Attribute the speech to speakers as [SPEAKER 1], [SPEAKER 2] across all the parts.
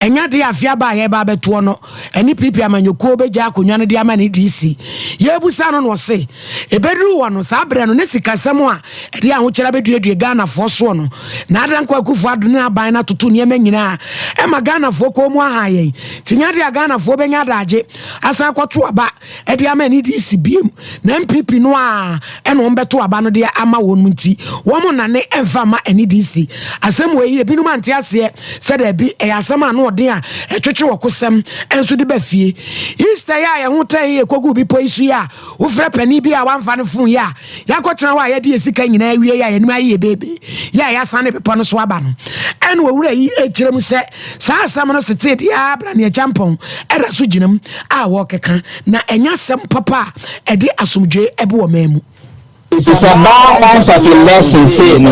[SPEAKER 1] enya de afia ba ye ba beto no eni pipi amanyoko beja akonwa no de ama ne DC ye busa no se ebeduru wo no sa bre no ne sikasem a de ahokyera beduadue Ghana fo so no na adan kwa kufu ado ne aban na toto ne manyina e ma Ghana fo ko mu aha ye tinya de Ghana fo benya daje asa kwato aba e de ama ne DC biem na MPP no a e no mbeto aba no de ama won nti wo mo na ne emfa ma eni DC asem we ye binum ante ase se da bi e asem ano ode a etwetwe wokosem enso de ba fie Easter ya ye ho tan ye kogu bi poisu ya wo frɛ pani bi a wamfa ne fun ya yakotena wa ye de esika nyina awie ya enum aye bebe ya sane pepo no so aba no en wo wura yi ekirem se sa asem no sete ya bra ne champon era so ginam a wo keka na enya sem papa e de asomdwe ebe wo mamu.
[SPEAKER 2] It's about months of election saying, mama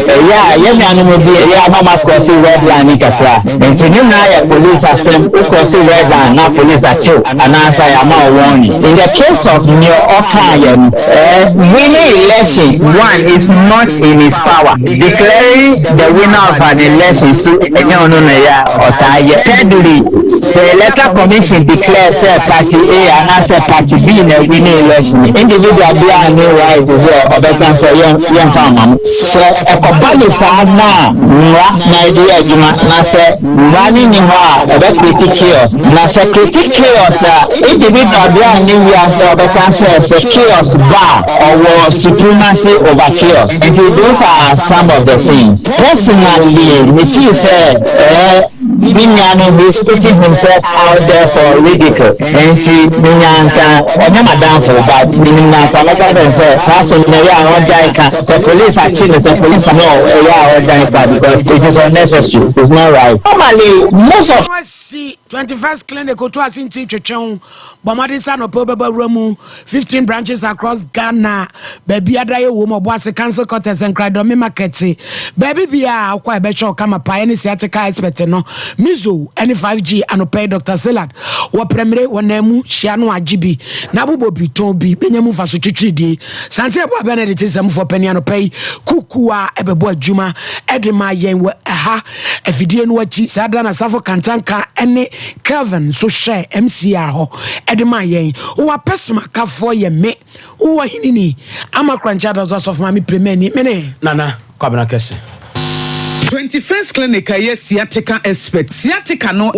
[SPEAKER 2] crossing red line in Capra. And to you now, police are saying, crossing red line, now police are chill, and answer a warning. In the case of New Okayan, winning election, one is not in his power. Declaring the winner of an election, thirdly, the electoral commission declares party A and answer party B in a winning election. Individual B and A right is there. For young farmer, so a company sana na idea juma na se running in a critic chaos na se critic chaos individual bia ni we as a cancer for chaos bar or supremacy over chaos, and those are some of the things. Personally, me say Minyano is putting himself out there for ridicule. And see, Minyanka, or Madame for that, Minyanka, the police are chilling, the police are no, because it is unnecessary. It's not right. Normally, most of
[SPEAKER 1] 21st clinic to us in Chichon, Bomadisa no Pobaba Romu, 15 branches across Ghana, Baby Adayo Womo was a council contest and cried on me market. Baby Bia, quite better come a pioneer theatrical expert no. Mizo, any 5G and pay Dr. Selad, or Premier Wanemu, Shiano Ajibi, Nabubo Bitobi, Benyamu Fasuchi, Santiago Benedict is for Peniano Pay, Kukua, Ebebo Juma, Edema Yen, aha, a video watch, Sadana Safo Kantanka, any Kelvin, so share MCR, Edema Yen, who are Pesma Kafo ye me, who are Hinini, Ama Cranchados of Mammy Premeni, Mene, Nana, Kabana Kesse.
[SPEAKER 3] 21st clinic, yes, sciatica expert. Sciatica no,